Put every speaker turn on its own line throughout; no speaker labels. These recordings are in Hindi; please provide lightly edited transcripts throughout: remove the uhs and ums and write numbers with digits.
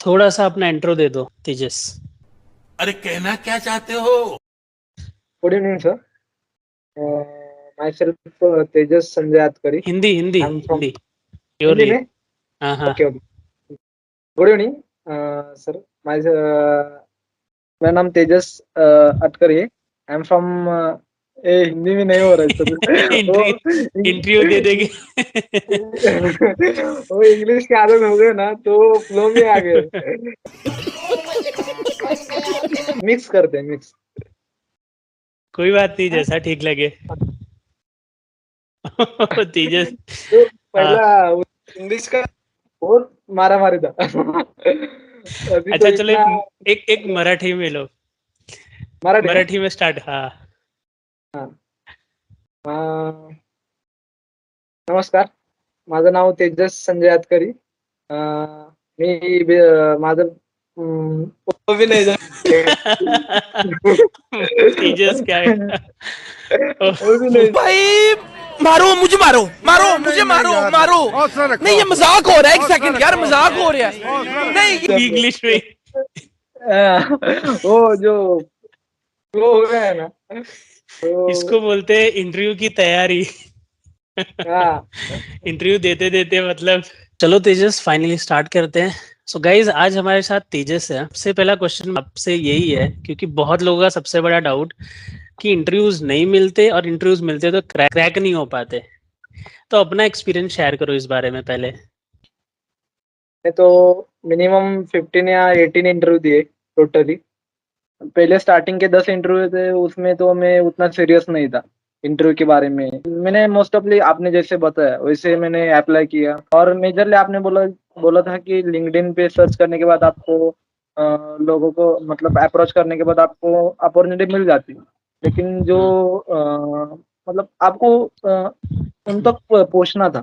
थोड़ा सा अपना इंट्रो दे दो तेजस।
अरे कहना क्या चाहते हो?
Good evening sir. Myself Tejas Sanjay Yadkari.
Hindi Hindi
I am from
Hindi
Hindi
purely.
में.
हाँ हाँ।
Okay okay. Good evening sir. My मेरा नाम तेजस अटकरी है. I am from a Hindi में नहीं हो रहा है सर. वो
इंटरव्यू इंटरव्यू दे देंगे।
वो इंग्लिश की आदत हो गई ना तो फ्लो में आ गए. मिक्स करते हैं मिक्स.
कोई बात नहीं, जैसा ठीक लगे। तेजस।
तो
हाँ।
पहला इंग्लिश का बहुत मारा मारी था. अभी तो
अच्छा चलो,
इतना
एक मराठी में लो।
मराठी में.
मराठी में स्टार्ट। हाँ।
हाँ. अं, नमस्कार. माझं नाव तेजस संजय यादकरी. माझं वो भी नहीं
तेजस क्या है?
वो भी नहीं.
भाई मारो मुझे, मारो मारो मुझे, मारो मारो. नहीं, ये मजाक हो रहा है. एक सेकंड यार, मजाक हो रहा है. नहीं.
इंग्लिश में।
वो जो वो हो गया है ना
इसको
तो.
बोलते हैं इंटरव्यू की तैयारी।
हाँ.
इंटरव्यू देते देते मतलब। चलो तेजस, फाइनली स्टार्ट करते हैं। सो गाइज, आज हमारे साथ तेजस है। सबसे पहला क्वेश्चन आपसे यही है, क्योंकि बहुत लोगों का सबसे बड़ा डाउट कि इंटरव्यूज नहीं मिलते, और इंटरव्यूज मिलते तो क्रैक नहीं हो पाते। तो अपना एक्सपीरियंस शेयर करो इस बारे में पहले।
मैं तो मिनिमम 15 या 18 इंटरव्यू दिए टोटली. पहले स्टार्टिंग के 10 इंटरव्यू थे उसमें तो मैं उतना सीरियस नहीं था इंटरव्यू के बारे में. मैंने मोस्ट ऑफली आपने जैसे बताया वैसे मैंने अप्लाई किया. और मेजरली आपने बोला बोला था कि लिंक्डइन पे सर्च करने के बाद आपको लोगों को मतलब अप्रोच करने के बाद आपको अपॉर्चुनिटी मिल जाती है. लेकिन जो मतलब आपको उन तक पहुंचना था.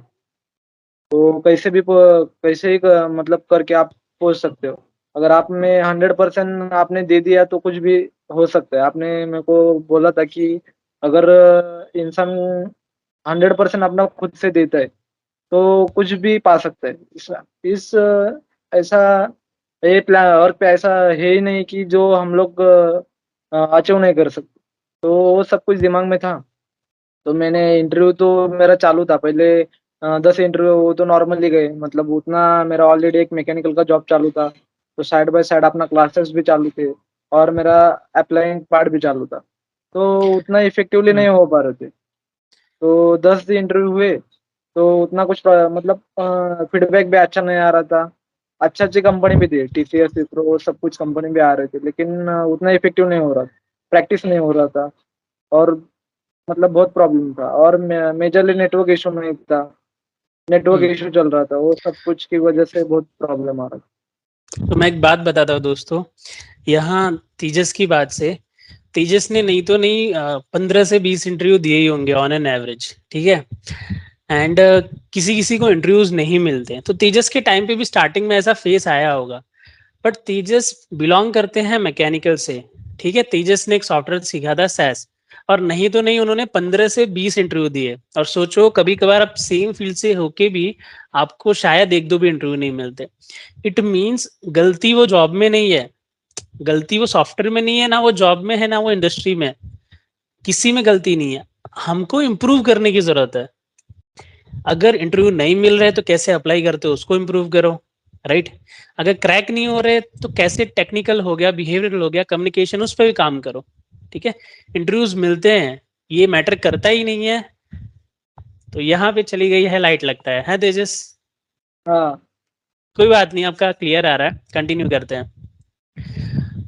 तो कैसे ही मतलब करके आप पहुंच सकते हो. अगर आप में 100% आपने दे दिया तो कुछ भी हो सकता है. आपने मेरे को बोला था कि अगर इंसान 100% अपना खुद से देता है तो कुछ भी पा सकता है. इस ऐसा ये प्लान वर्क पे ऐसा है ही नहीं कि जो हम लोग अचीव नहीं कर सकते. तो वो सब कुछ दिमाग में था. तो मैंने इंटरव्यू तो मेरा चालू था पहले. 10 इंटरव्यू वो तो नॉर्मली गए. मतलब उतना मेरा ऑलरेडी एक मैकेनिकल का जॉब चालू था. तो साइड बाय साइड अपना क्लासेस भी चालू थे. और मेरा अप्लाइंग पार्ट भी चालू था. तो उतना इफेक्टिवली नहीं हो पा रहे थे. तो 10 इंटरव्यू हुए. तो उतना कुछ मतलब फीडबैक भी अच्छा नहीं आ रहा था. अच्छी अच्छी कंपनी भी थी, टीसीएस विप्रो सब कुछ कंपनी भी आ रहे थे. लेकिन उतना इफेक्टिव नहीं हो रहा. प्रैक्टिस नहीं हो रहा था. और मतलब बहुत प्रॉब्लम था. और मेजरली नेटवर्क इशू नहीं था. नेटवर्क
हम्म,
इशू चल रहा था. वो सब कुछ की वजह से बहुत प्रॉब्लम आ रहा था.
तो मैं एक बात बताता हूँ दोस्तों। यहाँ तेजस की बात से, तेजस ने नहीं तो नहीं 15 से 20 इंटरव्यू दिए ही होंगे ऑन एन एवरेज, ठीक है। एंड किसी किसी को इंटरव्यूज नहीं मिलते, तो तेजस के टाइम पे भी स्टार्टिंग में ऐसा फेस आया होगा। बट तेजस बिलोंग करते हैं मैकेनिकल से, ठीक है। तेजस ने एक सॉफ्टवेयर सीखा था सैस, और नहीं तो नहीं उन्होंने 15 से 20 इंटरव्यू दिए। और सोचो, कभी कभार आप सेम फील्ड से होके भी आपको शायद एक दो भी इंटरव्यू नहीं मिलते। इट मीन्स गलती वो जॉब में नहीं है, गलती वो सॉफ्टवेयर में नहीं है, ना वो जॉब में है, ना वो इंडस्ट्री में। किसी में गलती नहीं है, हमको इम्प्रूव करने की जरूरत है। अगर इंटरव्यू नहीं मिल रहे तो कैसे अप्लाई करते हो उसको इम्प्रूव करो, राइट। अगर क्रैक नहीं हो रहे तो कैसे टेक्निकल हो गया, बिहेवियरल हो गया, कम्युनिकेशन, उस पर भी काम करो, ठीक है। इंटरव्यूज मिलते हैं, ये मैटर करता ही नहीं है। तो यहाँ पे चली गई है लाइट, लगता है तेजस।
हाँ.
कोई बात नहीं, आपका क्लियर आ रहा है, कंटिन्यू करते हैं।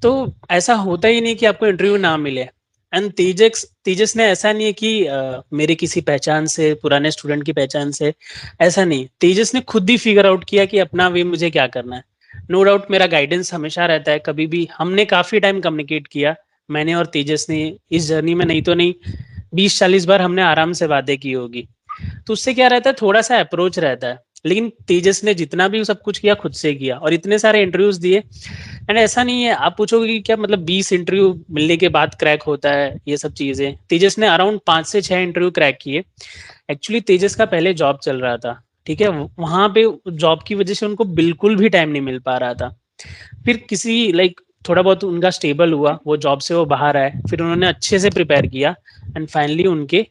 तो ऐसा होता ही नहीं कि आपको इंटरव्यू ना मिले। एंड तेजस तेजस ने ऐसा नहीं है कि मेरे किसी पहचान से, पुराने स्टूडेंट की पहचान से, ऐसा नहीं। तेजस ने खुद ही फिगर आउट किया कि अपना वे मुझे क्या करना है। नो डाउट मेरा गाइडेंस हमेशा रहता है, कभी भी हमने काफी टाइम कम्युनिकेट किया, मैंने और तेजस ने इस जर्नी में। नहीं तो नहीं 20-40 बार हमने आराम से बातें की होगी। तो उससे क्या रहता है, थोड़ा सा अप्रोच रहता है। लेकिन तेजस ने जितना भी सब कुछ किया खुद से किया, और इतने सारे इंटरव्यूज दिए। एंड ऐसा नहीं है, आप पूछोगे कि क्या मतलब 20 इंटरव्यू मिलने के बाद क्रैक होता है, ये सब चीजें। तेजस ने अराउंड 5 से 6 इंटरव्यू क्रैक किए। एक्चुअली तेजस का पहले जॉब चल रहा था, ठीक है। वहां पे जॉब की वजह से उनको बिल्कुल भी टाइम नहीं मिल पा रहा था। फिर किसी लाइक थोड़ा बहुत उनका स्टेबल हुआ, वो जॉब से वो बाहर आए, फिर उन्होंने अच्छे से प्रिपेयर किया एंड फाइनली उनके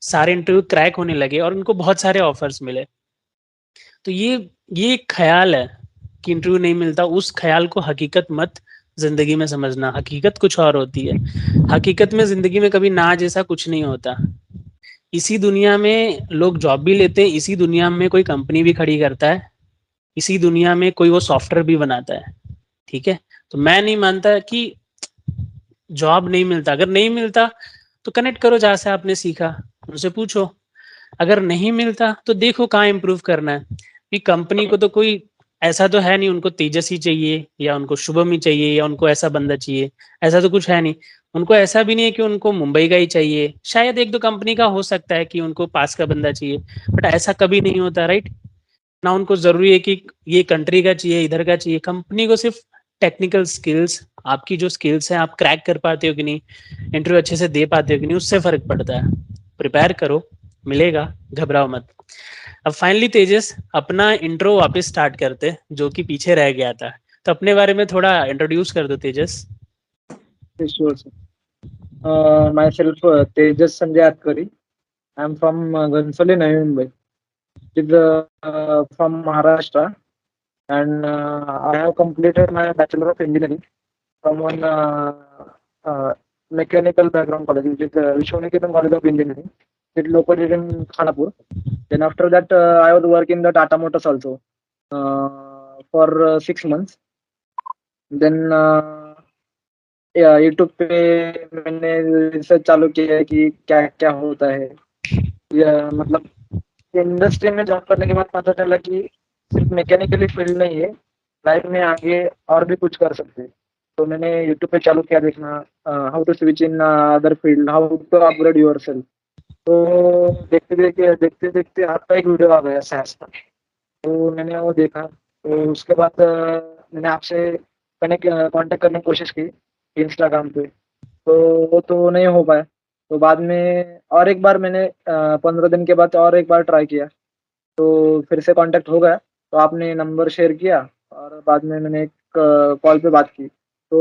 सारे इंटरव्यू क्रैक होने लगे और उनको बहुत सारे ऑफर्स मिले। तो ये एक ख्याल है कि इंटरव्यू नहीं मिलता, उस ख्याल को हकीकत मत जिंदगी में समझना, हकीकत कुछ और होती है। हकीकत में जिंदगी में कभी ना जैसा कुछ नहीं होता। इसी दुनिया में लोग जॉब भी लेते हैं, इसी दुनिया में कोई कंपनी भी खड़ी करता है, इसी दुनिया में कोई वो सॉफ्टवेयर भी बनाता है, ठीक है। तो मैं नहीं मानता कि जॉब नहीं मिलता, अगर नहीं मिलता तो कनेक्ट करो जहाँ से आपने सीखा, उनसे पूछो। अगर नहीं मिलता तो देखो कहाँ इम्प्रूव करना है। कि कंपनी को तो कोई ऐसा तो है नहीं उनको तेजस ही चाहिए या उनको शुभम ही चाहिए या उनको ऐसा बंदा चाहिए, ऐसा तो कुछ है नहीं। उनको ऐसा भी नहीं है कि उनको मुंबई का ही चाहिए, शायद एक दो कंपनी का हो सकता है कि उनको पास का बंदा चाहिए, बट ऐसा कभी नहीं होता, राइट। ना उनको जरूरी है कि ये कंट्री का चाहिए, इधर का चाहिए। कंपनी को सिर्फ टेक्निकल स्किल्स, आपकी जो स्किल्स हैं आप क्रैक कर पाते हो कि नहीं, इंटरव्यू अच्छे से दे पाते हो कि नहीं, उससे फर्क पड़ता है। प्रिपेयर करो, मिलेगा, घबराओ मत। अब फाइनली तेजस अपना इंट्रो वापस स्टार्ट करते जो कि पीछे रह गया था। तो अपने बारे में थोड़ा इंट्रोड्यूस कर दो तेजस।
Sure, sir. Myself, Tejas Sanjay Atkari. I'm from Ghansali, Navi Mumbai. It is from Maharashtra, and I have completed my Bachelor of Engineering from one mechanical background college, which is Vishwaniketan College of Engineering. It is located in Khanapur. Then after that, I was working in the Tata Motors also for 6 months. Then YouTube पे मैंने रिसर्च चालू किया है कि क्या क्या होता है, या मतलब इंडस्ट्री में जॉब करने के बाद पता चला कि सिर्फ मैकेनिकली फील्ड नहीं है, लाइफ में आगे और भी कुछ कर सकते हैं। तो मैंने यूट्यूब पे चालू किया देखना, how to switch in other field, how to upgrade yourself. तो देखते देखते आपका एक वीडियो आ गया सैस का, तो मैंने वो देखा। तो उसके बाद मैंने आपसे कनेक्ट कांटेक्ट करने की कोशिश की इंस्टाग्राम पे, तो वो तो नहीं हो पाया। तो बाद में और एक बार मैंने 15 दिन के बाद और एक बार ट्राई किया, तो फिर से कांटेक्ट हो गया। तो आपने नंबर शेयर किया और बाद में मैंने एक कॉल पे बात की। तो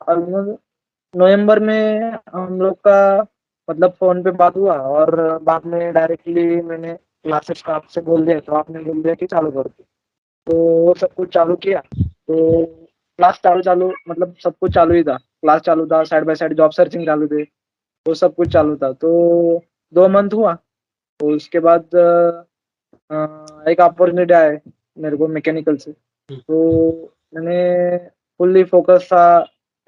ऑलमोस्ट नवंबर में हम लोग का मतलब फोन पे बात हुआ, और बाद में डायरेक्टली मैंने क्लासेस का आपसे बोल दिया, तो आपने बोल दिया कि चालू कर दो। तो वो सब कुछ चालू किया। तो क्लास चालू चालू मतलब सब कुछ चालू ही था, क्लास चालू था, side by side job searching चालू थे, वो सब कुछ चालू था। तो 2 मंथ हुआ, तो उसके बाद एक अपॉर्चुनिटी आए मेरे को मैकेनिकल से। तो मैंने फुल्ली फोकस था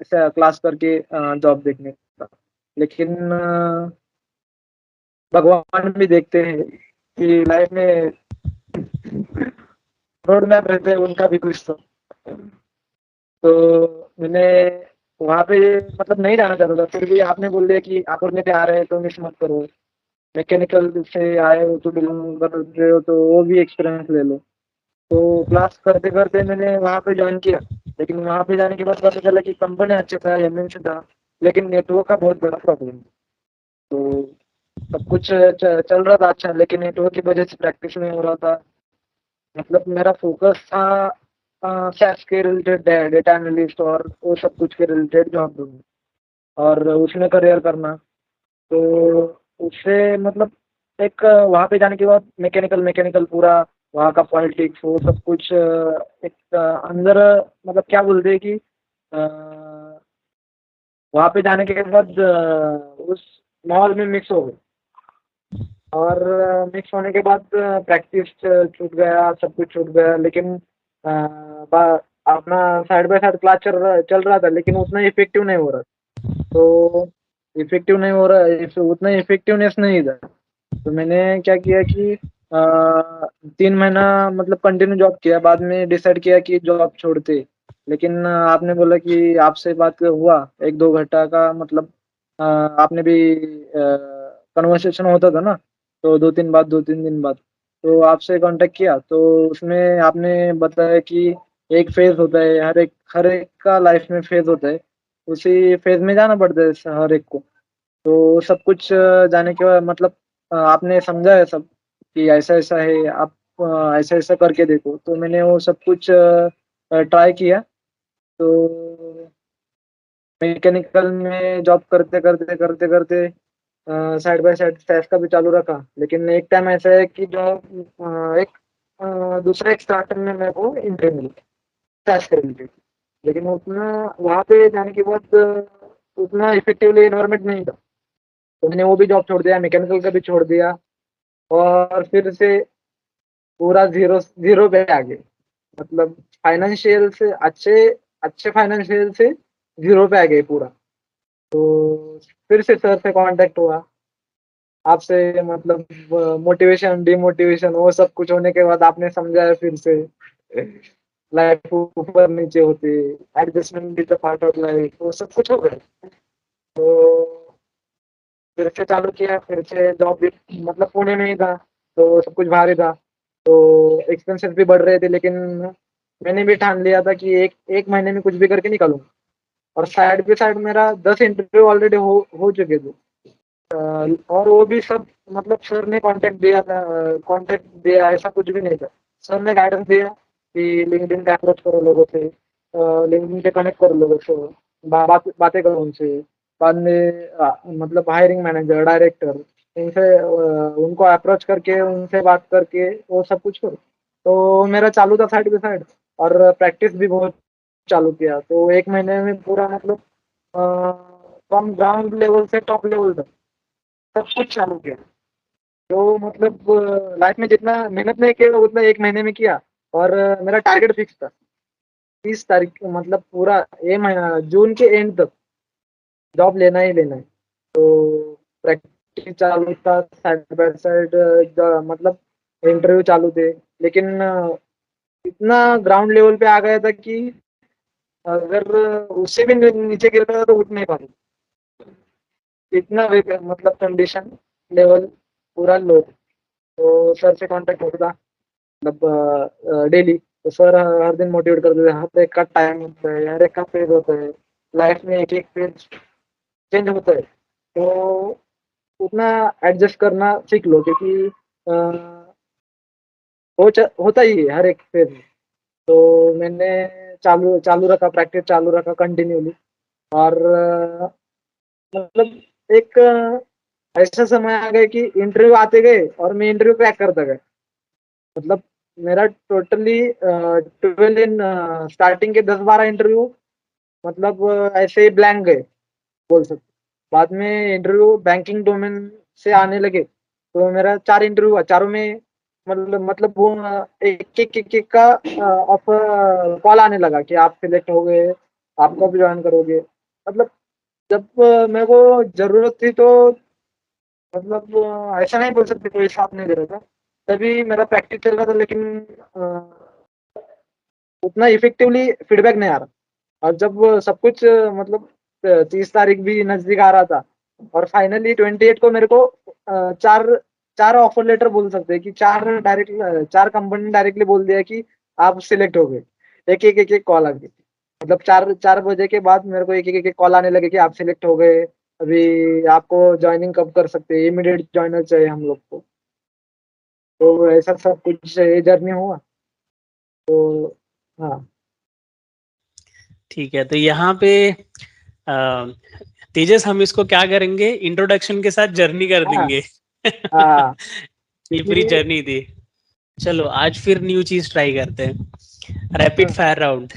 ऐसा क्लास करके जॉब देखने का। लेकिन भगवान भी देखते हैं कि लाइफ में रोड मैप रहते हैं, उनका भी कुछ तो मैंने वहाँ पे मतलब नहीं जाना चाहता था, फिर भी आपने बोल दिया कि अपॉर्चुनिटी आ रहे हैं तो मिस मत करो, मैकेनिकल से आए हो तो बिलोंग कर रहे हो तो वो भी एक्सपीरियंस ले लो। तो क्लास करते करते मैंने वहाँ पे ज्वाइन किया। लेकिन वहाँ पे जाने के बाद पता चला कि कंपनी अच्छा था, एमएनसी था, लेकिन नेटवर्क का बहुत बड़ा प्रॉब्लम। तो सब कुछ चल रहा था अच्छा, लेकिन नेटवर्क की वजह से प्रैक्टिस नहीं हो रहा था। मतलब मेरा फोकस था सैस के रिलेटेड, डेटा एनालिस्ट और वो सब कुछ के रिलेटेड जॉब ढूंढना और उसमें करियर करना। तो उससे मतलब एक वहाँ पे जाने के बाद मैकेनिकल मैकेनिकल पूरा वहाँ का पॉलिटिक्स वो सब कुछ एक अंदर मतलब क्या बोलते हैं कि वहाँ पे जाने के बाद उस माहौल में मिक्स हो गए, और मिक्स होने के बाद प्रैक्टिस छूट गया, सब कुछ छूट गया। लेकिन अपना साइड बाय साइड क्लास चल रहा था, लेकिन उतना इफेक्टिव नहीं हो रहा। तो इफेक्टिव नहीं हो रहा, उतना इफेक्टिवनेस नहीं था। तो मैंने क्या किया कि 3 महीना मतलब कंटिन्यू जॉब किया, बाद में डिसाइड किया कि जॉब छोड़ते। लेकिन आपने बोला कि आपसे बात हुआ 1-2 घंटा का, मतलब आपने भी कन्वर्सेशन होता था ना, तो 2-3 दिन बाद तो आपसे कांटेक्ट किया। तो उसमें आपने बताया कि एक फेज होता है, हर एक का लाइफ में फेज होता है, उसी फेज में जाना पड़ता है हर एक को। तो सब कुछ जाने के बाद मतलब आपने समझा है सब कि ऐसा ऐसा है, आप ऐसा ऐसा करके देखो। तो मैंने वो सब कुछ ट्राई किया। तो मैकेनिकल में जॉब करते करते करते करते साइड बाय साइड सैस का भी चालू रखा। लेकिन एक टाइम ऐसा है कि जो एक दूसरे एक स्टार्टअप में मेरे को एंट्री मिली सैस के रिलेटेड। लेकिन उतना वहाँ पे जाने के बाद उतना इफेक्टिवली एनवायरमेंट नहीं था। तो मैंने वो भी जॉब छोड़ दिया, मैकेनिकल का भी छोड़ दिया, और फिर से पूरा जीरो जीरो पे आ गए। मतलब फाइनेंशियल से अच्छे अच्छे फाइनेंशियल से जीरो पे आ गए पूरा। तो फिर से सर से कांटेक्ट हुआ आपसे, मतलब मोटिवेशन डिमोटिवेशन वो सब कुछ होने के बाद आपने समझाया फिर से लाइफ ऊपर नीचे होती है, adjustment is the part of life, वो सब कुछ हो गया। तो फिर से चालू किया, फिर से जॉब भी, मतलब पुणे में ही था तो सब कुछ बाहर ही था। तो एक्सपेंसेस भी बढ़ रहे थे, लेकिन मैंने भी ठान लिया था कि एक एक महीने में कुछ भी करके निकालूंगा। और साइड पे साइड मेरा 10 इंटरव्यू ऑलरेडी हो चुके थे। और वो भी सब, मतलब सर ने कांटेक्ट दिया था, कांटेक्ट दिया ऐसा कुछ भी नहीं था। सर ने गाइडेंस दिया कि लिंक्डइन पे अप्रोच करो लोगों से, लिंक्डइन पे कनेक्ट करो लोगों से, बातें करो उनसे। बाद में मतलब हायरिंग मैनेजर डायरेक्टर उनसे उनको अप्रोच करके उनसे बात करके वो सब कुछ करो। तो मेरा चालू था साइड बाई साइड, और प्रैक्टिस भी बहुत चालू किया। तो एक महीने में पूरा, मतलब फ्रॉम ग्राउंड लेवल से टॉप लेवल तक सब कुछ चालू किया। तो मतलब लाइफ में जितना मेहनत नहीं किया उतना एक महीने में किया। और मेरा टारगेट फिक्स था 30 तारीख को, मतलब पूरा ये महीना जून के एंड तक जॉब लेना ही लेना है। तो प्रैक्टिस चालू था साइड बाय साइड, मतलब इंटरव्यू चालू थे। लेकिन इतना ग्राउंड लेवल पे आ गया था कि अगर उससे भी नीचे गिर गया तो उठ नहीं पाती, इतना मतलब कंडीशन लेवल पूरा लो। तो सर से कांटेक्ट होता, मतलब डेली। तो सर हर दिन मोटिवेट करते थे, हर एक का टाइम होता है, हर एक का फेज होता है, लाइफ में एक एक फेज चेंज होता है। तो उतना एडजस्ट करना सीख लो, क्योंकि होता ही है हर एक फेज में। तो मैंने चालू चालू रखा, प्रैक्टिस चालू रखा कंटिन्यूली। और मतलब एक ऐसा समय आ गया कि इंटरव्यू आते गए और मैं इंटरव्यू क्रैक करता गया। मतलब मेरा टोटली 12 इन स्टार्टिंग के 10-12 इंटरव्यू, मतलब ऐसे ही ब्लैंक गए बोल सकते। बाद में इंटरव्यू बैंकिंग डोमेन से आने लगे, तो मेरा 4 इंटरव्यू हुआ, चारों में मतलब वो एक का ऑफर कॉल आने लगा कि आप सिलेक्ट हो गए, आप कब ज्वाइन करोगे। मतलब जब मेरे को जरूरत थी तो, मतलब ऐसा नहीं बोल सकते कोई साथ नहीं दे रहा था, तभी मेरा प्रैक्टिस चल रहा था। लेकिन उतना इफेक्टिवली फीडबैक नहीं आ रहा। और जब सब कुछ मतलब 30 तारीख भी नजदीक आ रहा था, और फाइनली 28 को मेरे को चार चार ऑफर लेटर बोल सकते हैं कि चार कंपनी डायरेक्टली बोल दिया कि आप सिलेक्ट हो गए। एक एक कॉल आ गई। मतलब 4 4 बजे के बाद मेरे को एक कॉल आने लगे कि आप सिलेक्ट हो गए, अभी आपको ज्वाइनिंग कब कर सकते हैं, इमीडिएट ज्वाइनर चाहिए हम लोग को। तो ऐसा सब कुछ ये जर्नी हुआ। तो हाँ।
ठीक है, तो यहाँ पे तेजस हम इसको क्या करेंगे, इंट्रोडक्शन के साथ जर्नी कर
हाँ।
देंगे।
हाँ।
ये पूरी
क्योंकि
जर्नी थी। चलो आज फिर न्यू चीज ट्राई करते हैं, रैपिड
हाँ।
Fire round.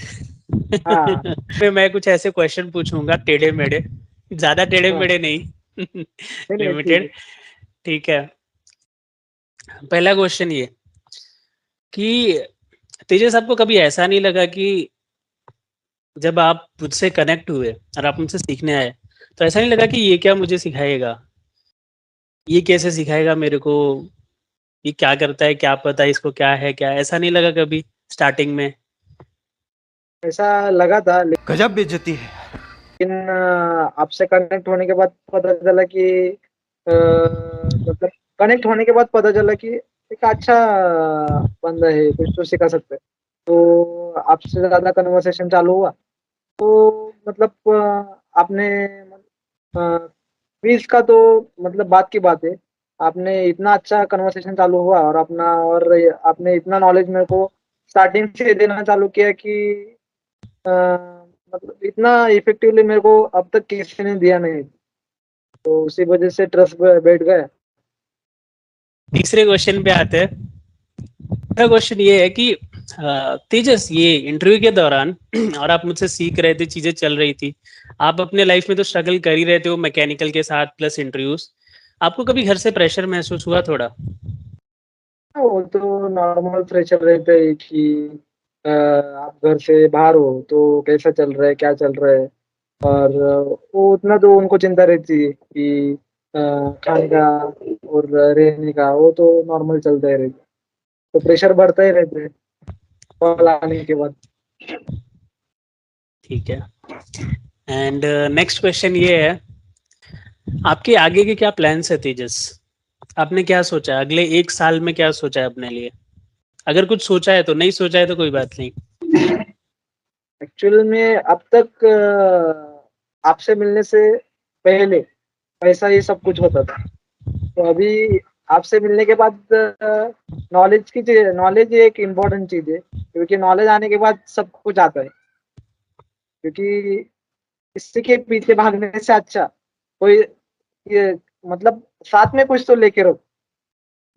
हाँ।
फिर मैं कुछ ऐसे क्वेश्चन पूछूंगा टेढ़े मेढ़े, ज्यादा टेढ़े
हाँ।
मेढ़े नहीं,
नहीं नहीं, ठीक
लिमिटेड।
है।
ठीक है, पहला क्वेश्चन ये कि तेजस आपको कभी ऐसा नहीं लगा कि जब आप मुझसे कनेक्ट हुए और आप मुझसे सीखने आए, तो ऐसा नहीं लगा कि ये क्या मुझे सिखाएगा, ये कैसे सिखाएगा मेरे को, ये क्या करता है, क्या पता इसको क्या है, क्या ऐसा नहीं लगा कभी स्टार्टिंग में?
ऐसा लगा था,
गजब बेइज्जती है।
लेकिन आपसे कनेक्ट होने के बाद पता चला कि मतलब कनेक्ट होने के बाद पता चला कि एक अच्छा बंदा है, कुछ तो सिखा सकता है। तो आपसे ज्यादा कन्वर्सेशन चालू हुआ। तो मतलब आपने क्विज का तो मतलब बात की बात है। आपने इतना अच्छा कन्वर्सेशन चालू हुआ और आपने इतना नॉलेज मेरे को स्टार्टिंग से देना चालू किया कि मतलब इतना इफेक्टिवली मेरे को अब तक किसी ने दिया नहीं, तो उसी वजह से ट्रस्ट बैठ गया।
तीसरे क्वेश्चन पे आते हैं। तीसरा क्वेश्चन ये है कि तेजस, ये इंटरव्यू के दौरान और आप मुझसे सीख रहे थे, चीजें चल रही थी, आप अपने लाइफ में तो स्ट्रगल कर ही रहे थे वो मैकेनिकल के साथ प्लस इंटरव्यूज, आपको कभी घर से प्रेशर महसूस हुआ थोड़ा?
वो तो नॉर्मल प्रेशर रहता है कि आप घर से बाहर हो तो कैसा चल रहा है, क्या चल रहा है। और वो उतना तो उनको चिंता रहती है कि खाने का और रहने का, वो तो नॉर्मल चलता ही रहता है। तो प्रेशर बढ़ता ही रहता है कॉल आने के बाद।
ठीक है। एंड नेक्स्ट क्वेश्चन ये है, आपके आगे के क्या प्लान्स है तेजस? आपने क्या सोचा है अगले 1 साल में, क्या सोचा है अपने लिए? अगर कुछ सोचा है तो, नहीं सोचा है तो कोई बात नहीं।
एक्चुअल में अब तक आपसे मिलने से पहले पैसा ही सब कुछ होता था। तो अभी आपसे मिलने के बाद नॉलेज एक इम्पोर्टेंट चीज है, क्योंकि नॉलेज आने के बाद सब कुछ आता है। क्योंकि इसी के पीछे भागने से अच्छा कोई ये मतलब साथ में कुछ तो लेके रहो।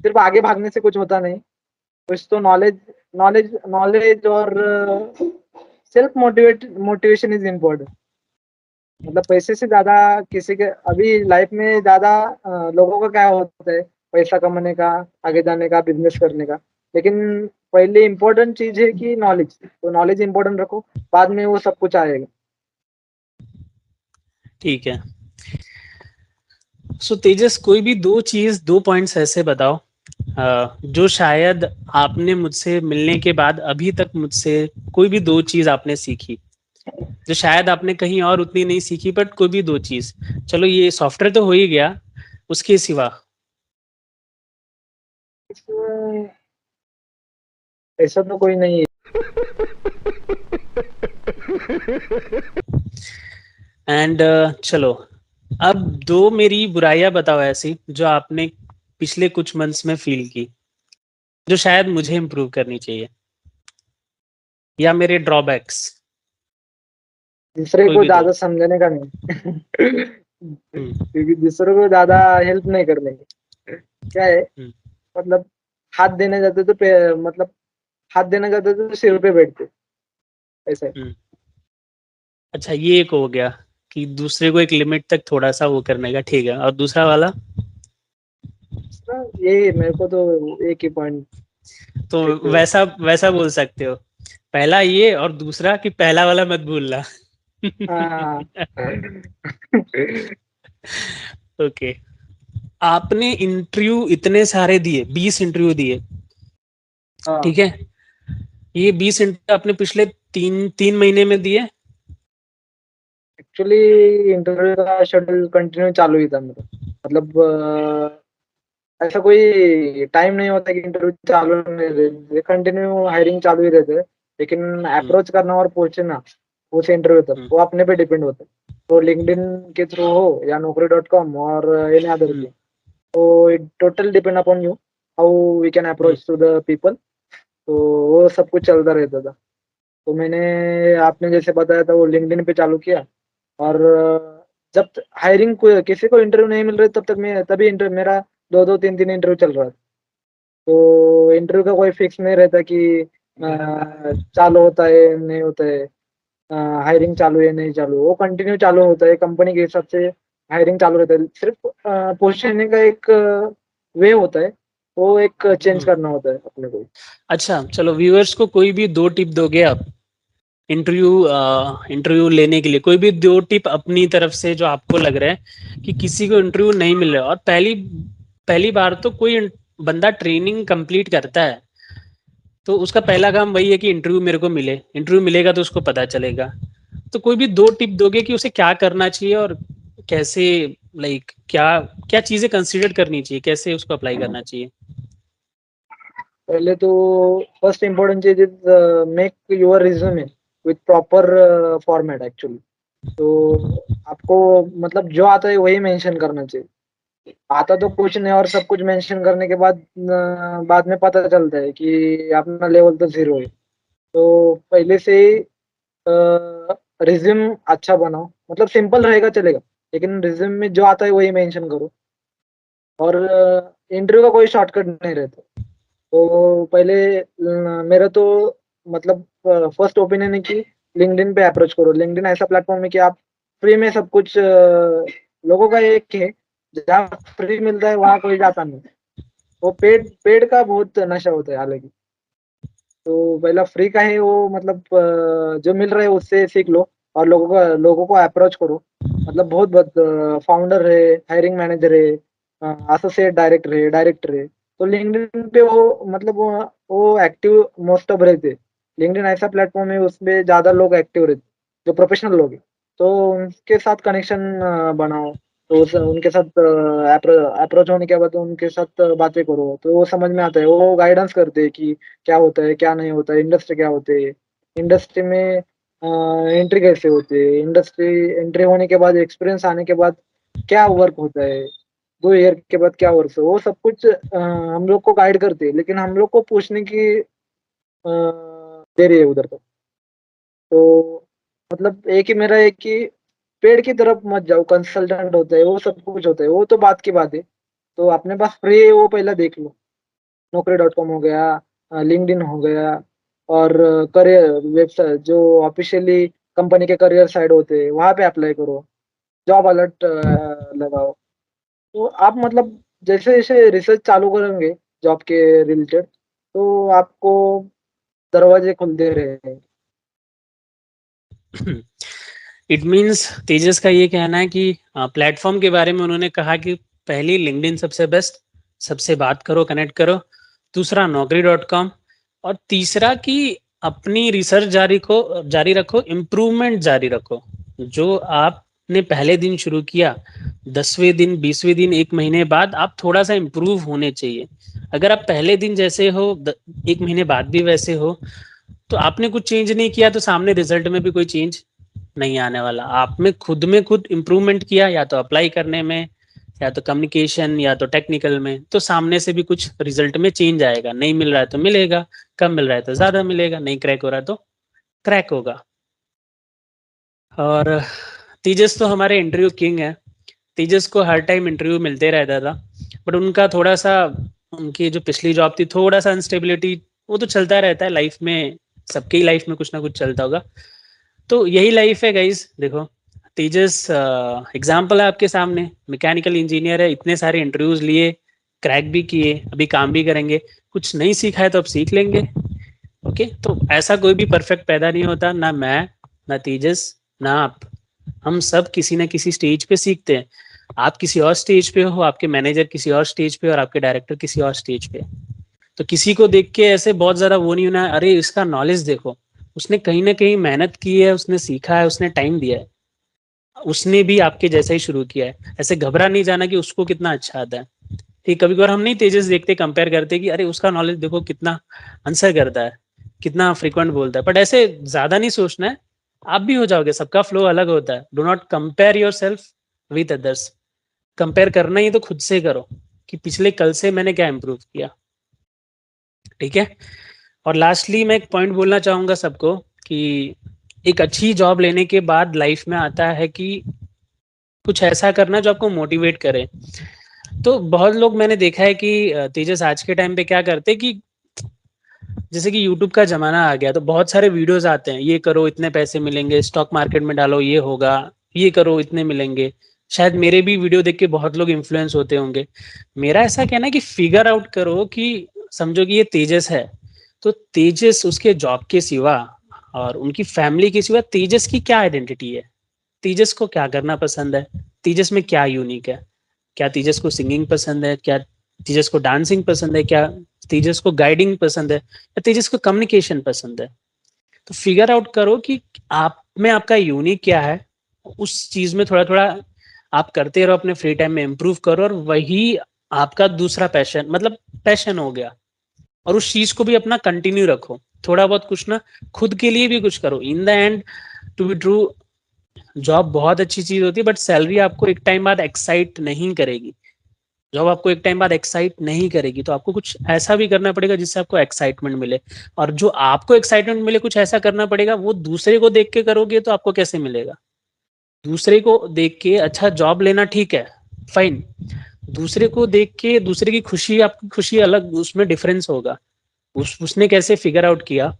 सिर्फ आगे भागने से कुछ होता नहीं। कुछ तो नॉलेज नॉलेज नॉलेज और सेल्फ मोटिवेशन इज इम्पोर्टेंट। मतलब पैसे से ज्यादा किसी के अभी लाइफ में ज्यादा लोगों का क्या होता है, पैसा कमाने का, आगे जाने का, बिजनेस करने का। लेकिन पहले इम्पोर्टेंट चीज है कि नॉलेज, तो नॉलेज इम्पोर्टेंट रखो, बाद में वो सब कुछ आएगा।
ठीक है। सो तेजस, कोई भी दो चीज, दो पॉइंट्स ऐसे बताओ जो शायद आपने मुझसे मिलने के बाद अभी तक मुझसे, कोई भी दो चीज आपने सीखी जो शायद आपने कहीं और उतनी नहीं सीखी, बट कोई भी दो चीज। चलो ये सॉफ्टवेयर तो हो ही गया, उसके सिवा।
इसमें ऐसा तो कोई नहीं है।
एंड चलो, अब दो मेरी बुराइयां बताओ ऐसी जो आपने पिछले कुछ मंथ्स में फील की, जो शायद मुझे इम्प्रूव करनी चाहिए, या मेरे ड्रॉबैक्स।
दूसरे
कोई
को
भी दो।
ज्यादा समझने का नहीं।
हम्म।
क्योंकि दूसरों को ज्यादा हेल्प नहीं करने की। क्या है,
हम्म।
मतलब हाथ देने जाते तो मतलब हाथ देने जाते तो सिर पे बैठते, ऐसा है।
हम्म। अच्छा, ये एक हो गया कि दूसरे को एक लिमिट तक थोड़ा सा वो करने का, ठीक है। और दूसरा वाला?
ये मेरे को तो एक ही पॉइंट।
तो
एक
वैसा वैसा बोल सकते हो, पहला ये और दूसरा कि पहला वाला मत भूलना।
हाँ।
ओके। आपने इंटरव्यू इतने सारे दिए, 20 इंटरव्यू दिए,
हाँ,
ठीक है? ये 20 इंटरव्यू आपने पिछले तीन तीन महीने में दिए?
एक्चुअली इंटरव्यू का शेड्यूल कंटिन्यू चालू ही था मेरा। मतलब ऐसा कोई टाइम नहीं होता कि इंटरव्यू चालू नहीं रहते, कंटिन्यू हायरिंग चालू ही रहते हैं। लेकिन
हम्म।
अप्रोच करना और पहुंचना उस इंटरव्यू तक
हम्म।
वो अपने पे डिपेंड होता है। तो लिंक्डइन के थ्रू हो या Naukri.com और एनी अदर
हम्म।
थिंग, तो it total depend upon you how we can
hmm.
Approach to the people. तो वो सब कुछ चलता रहता था। तो मैंने आपने जैसे बताया था वो लिंक्डइन पे चालू किया। और जब हायरिंग को किसी को इंटरव्यू नहीं मिल रहे तब तक मैं तभी मेरा दो दो तीन तीन इंटरव्यू चल रहा था। तो इंटरव्यू का कोई फिक्स नहीं रहता कि चालू होता है नहीं होता है, हायरिंग चालू है नहीं चालू, वो कंटिन्यू चालू होता है कंपनी के हिसाब से। हायरिंग चालू रहता है, सिर्फ पोजीशन का एक वे होता है, वो एक चेंज
हम्म।
करना होता है अपने को।
अच्छा, चलो व्यूअर्स को कोई भी दो टिप दोगे आप इंटरव्यू इंटरव्यू लेने के लिए? कोई भी दो टिप अपनी तरफ से जो आपको लग रहा है कि किसी को इंटरव्यू नहीं मिल रहा है, और पहली पहली बार तो कोई बंदा ट्रेनिंग कंप्लीट करता है, तो उसका पहला काम वही है कि इंटरव्यू मेरे को मिले, इंटरव्यू मिलेगा तो उसको पता चलेगा। तो कोई भी दो टिप दोगे कि उसे क्या करना चाहिए और कैसे, लाइक क्या क्या चीजें कंसीडर करनी चाहिए, कैसे उसको अप्लाई करना चाहिए?
पहले तो फर्स्ट इम्पोर्टेंट चीज is make your resume with proper format actually. तो आपको मतलब जो आता है वही मेंशन करना चाहिए। आता तो कुछ नहीं, और सब कुछ मेंशन करने के बाद बाद में पता चलता है कि अपना लेवल तो 0 है। तो पहले से ही रिज्यूम अच्छा बनाओ, मतलब सिंपल रहेगा चलेगा, लेकिन रिज्यूम में जो आता है वही मेंशन करो। और इंटरव्यू का कोई शॉर्टकट नहीं रहता। तो पहले मेरा तो मतलब फर्स्ट ओपिनियन है कि लिंक्डइन पे अप्रोच करो। लिंक्डइन ऐसा प्लेटफॉर्म है कि आप फ्री में सब कुछ लोगों का एक है, जहाँ फ्री मिलता है वहाँ कोई जाता नहीं। वो पेड पेड का बहुत नशा होता है हालांकि। तो पहला फ्री का है वो, मतलब जो मिल रहा है उससे सीख लो, और लोगों को अप्रोच करो। मतलब बहुत बहुत फाउंडर है, हायरिंग मैनेजर है, एसोसिएट डायरेक्टर है। तो लिंक्डइन पे वो मतलब वो एक्टिव मोस्ट ऑफ रहते हैं। लिंक्डइन ऐसा प्लेटफॉर्म है, उसमें ज्यादा लोग एक्टिव रहते, जो प्रोफेशनल लोग हैं। तो उनके साथ कनेक्शन बनाओ। तो उनके साथ अप्रोच होने के बाद उनके साथ बातें करो, तो वो समझ में आता है, वो गाइडेंस करते हैं कि क्या होता है क्या नहीं होता है, इंडस्ट्री क्या होते है, इंडस्ट्री में एंट्री कैसे होती है, इंडस्ट्री एंट्री होने के बाद एक्सपीरियंस आने के बाद क्या वर्क होता है, 2 ईयर के बाद क्या वर्क है, वो सब कुछ हम लोग को गाइड करते हैं, लेकिन हम लोग को पूछने की देरी है उधर तक। तो मतलब एक ही मेरा है कि पेड़ की तरफ मत जाओ, कंसल्टेंट होता है वो सब कुछ होता है, वो तो बात की बात है। तो अपने पास फ्री है वो पहले देख लो। Naukri.com हो गया, लिंक्डइन हो गया, और करियर वेबसाइट जो ऑफिशियली कंपनी के करियर साइड होते हैं वहां पे अप्लाई करो। जॉब अलर्ट लगाओ। तो आप मतलब जैसे जैसे रिसर्च चालू करेंगे जॉब के रिलेटेड, तो आपको दरवाजे खुलते रहेंगे।
इट मीन्स तेजस का ये कहना है कि प्लेटफॉर्म के बारे में उन्होंने कहा कि पहली लिंक्डइन सबसे बेस्ट, सबसे बात करो, कनेक्ट करो। दूसरा Naukri.com। और तीसरा कि अपनी रिसर्च जारी रखो, इम्प्रूवमेंट जारी रखो। जो आपने पहले दिन शुरू किया, 10वें दिन, 20वें दिन, 1 महीने बाद आप थोड़ा सा इम्प्रूव होने चाहिए। अगर आप पहले दिन जैसे हो, 1 महीने बाद भी वैसे हो, तो आपने कुछ चेंज नहीं किया, तो सामने रिजल्ट में भी कोई चेंज नहीं आने वाला। आप में खुद इम्प्रूवमेंट किया, या तो अप्लाई करने में, या तो कम्युनिकेशन, या तो टेक्निकल में, तो सामने से भी कुछ रिजल्ट में चेंज आएगा। नहीं मिल रहा है तो मिलेगा, कम मिल रहा है तो ज्यादा मिलेगा, नहीं क्रैक हो रहा है तो क्रैक होगा। और तेजस तो हमारे इंटरव्यू किंग है। तेजस को हर टाइम इंटरव्यू मिलते रहता था, बट उनका थोड़ा सा, उनकी जो पिछली जॉब थी, थोड़ा सा अनस्टेबिलिटी, वो तो चलता रहता है लाइफ में, सबके ही लाइफ में कुछ ना कुछ चलता होगा। तो यही लाइफ है गाइज। देखो, तेजस एग्जाम्पल है आपके सामने, मैकेनिकल इंजीनियर है, इतने सारे इंटरव्यूज लिए, क्रैक भी किए, अभी काम भी करेंगे। कुछ नहीं सीखा है तो अब सीख लेंगे। ओके, तो ऐसा कोई भी परफेक्ट पैदा नहीं होता, ना मैं, ना तेजस, ना आप। हम सब किसी ना किसी स्टेज पे सीखते हैं। आप किसी और स्टेज पे हो, आपके मैनेजर किसी और स्टेज पे, और आपके डायरेक्टर किसी और स्टेज पे। तो किसी को देख के ऐसे बहुत ज्यादा वो नहीं होना, अरे इसका नॉलेज देखो, उसने कहीं ना कहीं मेहनत की है, उसने सीखा है, उसने टाइम दिया है, उसने भी आपके जैसा ही शुरू किया है। ऐसे घबरा नहीं जाना कि उसको कितना अच्छा आता है। ठीक, कभी कभार हम नहीं तेजस देखते, कंपेयर करते कि अरे उसका नॉलेज देखो कितना आंसर करता है, कितना फ्रिक्वेंट बोलता है, बट ऐसे ज्यादा नहीं सोचना है। आप भी हो जाओगे, सबका फ्लो अलग होता है। Do not compare your self with others. Compare करना ही तो खुद से करो, कि पिछले कल से मैंने क्या इम्प्रूव किया। ठीक है। और लास्टली मैं एक पॉइंट बोलना चाहूंगा सबको, कि एक अच्छी जॉब लेने के बाद लाइफ में आता है कि कुछ ऐसा करना जो आपको मोटिवेट करे। तो बहुत लोग मैंने देखा है कि तेजस आज के टाइम पे क्या करते हैं कि जैसे कि यूट्यूब का जमाना आ गया, तो बहुत सारे वीडियोस आते हैं, ये करो इतने पैसे मिलेंगे, स्टॉक मार्केट में डालो ये होगा, ये करो इतने मिलेंगे। शायद मेरे भी वीडियो देख के बहुत लोग इन्फ्लुएंस होते होंगे। मेरा ऐसा कहना है कि फिगर आउट करो, कि समझो कि ये तेजस है, तो तेजस उसके जॉब के सिवा और उनकी फैमिली के सिवा तेजस की क्या आइडेंटिटी है, तेजस को क्या करना पसंद है, तेजस में क्या यूनिक है। क्या तेजस को सिंगिंग पसंद है, क्या तेजस को डांसिंग पसंद है, क्या तेजस को गाइडिंग पसंद है, या तेजस को कम्युनिकेशन पसंद है। तो फिगर आउट करो कि आप में आपका यूनिक क्या है, उस चीज में थोड़ा थोड़ा आप करते रहो, अपने फ्री टाइम में इम्प्रूव करो, और वही आपका दूसरा पैशन, मतलब पैशन हो गया। और उस चीज को भी अपना कंटिन्यू रखो, थोड़ा बहुत कुछ ना, खुद के लिए भी कुछ करो। In the end, to be true, job बहुत अच्छी चीज होती है, बट सैलरी आपको एक टाइम बाद एक्साइट नहीं करेगी। जॉब आपको एक टाइम बाद एक्साइट नहीं करेगी, तो आपको कुछ ऐसा भी करना पड़ेगा जिससे आपको एक्साइटमेंट मिले, और जो आपको एक्साइटमेंट मिले कुछ ऐसा करना पड़ेगा, वो दूसरे को देख के करोगे तो आपको कैसे मिलेगा? दूसरे को देख के अच्छा जॉब लेना ठीक है, फाइन, दूसरे को देख के दूसरे की खुशी आपकी खुशी अलग, उसमें डिफरेंस होगा। उसने कैसे फिगर आउट किया,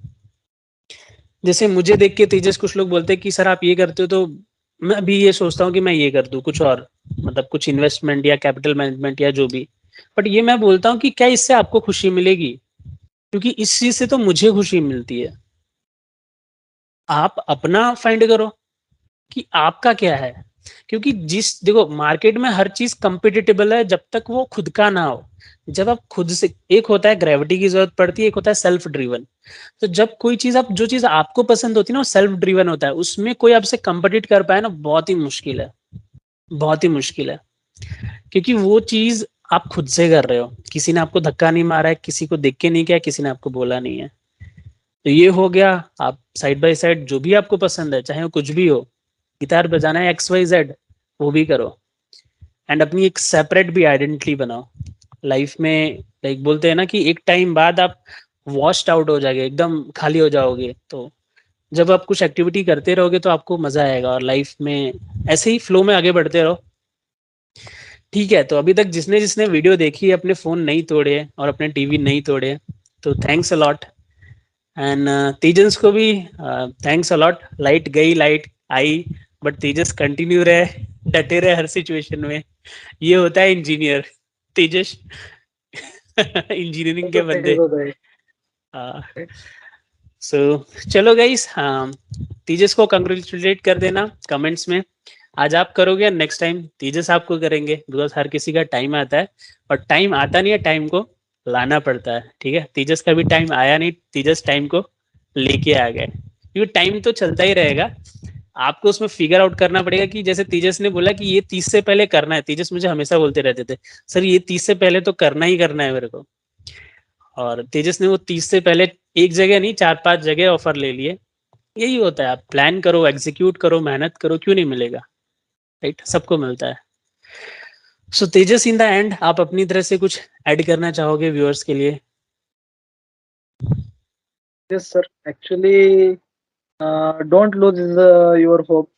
जैसे मुझे देख के तेजस कुछ लोग बोलते हैं कि सर आप ये करते हो, तो मैं अभी ये सोचता हूँ कि मैं ये कर दूं कुछ और, मतलब कुछ इन्वेस्टमेंट या कैपिटल मैनेजमेंट या जो भी, बट ये मैं बोलता हूँ कि क्या इससे आपको खुशी मिलेगी? क्योंकि इस चीज से तो मुझे खुशी मिलती है। आप अपना फाइंड करो कि आपका क्या है, क्योंकि जिस देखो मार्केट में हर चीज कंपिटिटेबल है जब तक वो खुद का ना हो। जब आप खुद से, एक होता है ग्रेविटी की जरूरत पड़ती है, एक होता है सेल्फ ड्रिवन। तो जब कोई चीज आप, जो चीज आपको पसंद होती है ना, वो सेल्फ ड्रिवन होता है, उसमें कोई आपसे कंपीट कर पाए ना, बहुत ही मुश्किल है, बहुत ही मुश्किल है। क्योंकि वो चीज आप खुद से कर रहे हो, किसी ने आपको धक्का नहीं मारा है, किसी को देख के नहीं किया, किसी ने आपको बोला नहीं है। तो ये हो गया, आप साइड बाय साइड जो भी आपको पसंद है, चाहे वो कुछ भी हो, गिटार बजाना है XYZ, वो भी करो। एंड अपनी एक सेपरेट भी आइडेंटिटी बनाओ लाइफ में। लाइक बोलते हैं ना कि एक टाइम बाद आप वॉश्ड आउट हो जाएंगे, एकदम खाली हो जाओगे। तो जब आप कुछ एक्टिविटी करते रहोगे तो आपको मजा आएगा, और लाइफ में ऐसे ही फ्लो में आगे बढ़ते रहो। ठीक है, तो अभी तक जिसने जिसने वीडियो देखी है, अपने फोन नहीं तोड़े और अपने टीवी नहीं तोड़े, तो थैंक्स अलॉट। एंड तेजस को भी थैंक्स अलॉट। लाइट गई, light I, but Tejas continue रहे, डटे रहे हर सिचुएशन में। ये होता है इंजीनियर, तेजस।
वो
इंजीनियरिंग
तो
के बंदे।
तेज होता है।
सो चलो गाइस, तेजस को कंग्रेचुलेट कर देना कमेंट्स में। आज आप करोगे, नेक्स्ट टाइम तेजस आपको करेंगे, बिकॉज हर किसी का टाइम आता है, और टाइम आता नहीं है, टाइम को लाना पड़ता है। ठीक है, तेजस का भी टाइम आया नहीं, तेजस टाइम को लेके आ गए, क्योंकि टाइम तो चलता ही रहेगा। आपको उसमें फिगर आउट करना पड़ेगा कि जैसे तेजस ने बोला कि ये 30 से पहले करना है। तेजस मुझे हमेशा बोलते रहते थे, सर ये 30 से पहले तो करना ही करना है मेरे को। और तेजस ने वो 30 से पहले एक जगह नहीं, 4-5 जगह ऑफर ले लिए। यही होता है, आप प्लान करो, एग्जीक्यूट करो, मेहनत करो, क्यों नहीं मिलेगा? राइट, सबको मिलता है। सो तेजस, इन द एंड आप अपनी तरह से कुछ ऐड करना चाहोगे व्यूअर्स के लिए?
Yes sir, actually don't lose your hope,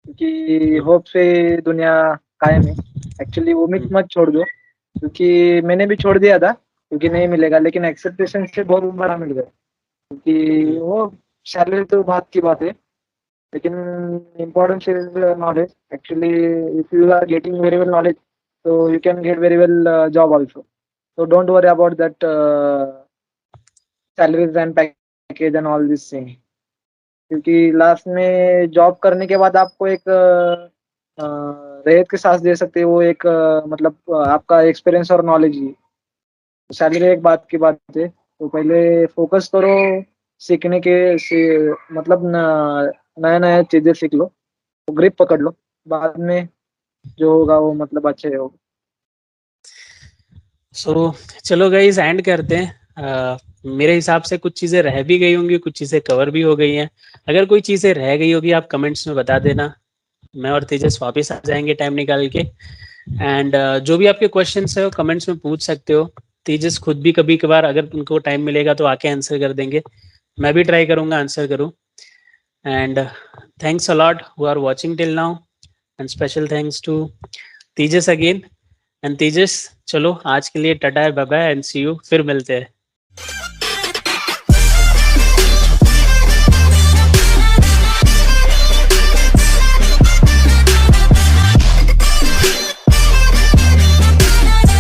क्योंकि होप से दुनिया कायम है। एक्चुअली उम्मीद मत छोड़ दो, क्योंकि मैंने भी छोड़ दिया था क्योंकि नहीं मिलेगा, लेकिन एक्सेप्टेशन से बहुत बड़ा मिल गया। क्योंकि वो सैलरी तो बात की बात है, लेकिन importance is knowledge. Actually if you are getting very well knowledge, so you can get very well job also. So don't worry about that salaries and package and all this thing. क्योंकि लास्ट में जॉब करने के बाद आपको एक रेत के सांस दे सकते हैं, वो एक मतलब आपका एक्सपीरियंस और नॉलेज ही। सैलरी एक बात की बात है, तो पहले फोकस करो सीखने के मतलब नया नया चीजें सीख लो, तो ग्रिप पकड़ लो, बाद में जो होगा वो मतलब अच्छे होगा।
सो चलो गाइस, एंड करते हैं। मेरे हिसाब से कुछ चीज़ें रह भी गई होंगी, कुछ चीज़ें कवर भी हो गई हैं। अगर कोई चीज़ें रह गई होगी, आप कमेंट्स में बता देना, मैं और तेजस वापस आ जाएंगे टाइम निकाल के। एंड जो भी आपके क्वेश्चंस है वो कमेंट्स में पूछ सकते हो। तेजस खुद भी कभी कभार अगर उनको टाइम मिलेगा तो आके आंसर कर देंगे, मैं भी ट्राई करूंगा आंसर करूं। And thanks a lot who are watching till now, and special thanks to Tejas again. And Tejas, चलो आज के लिए tata bye bye, and see you, फिर मिलते हैं।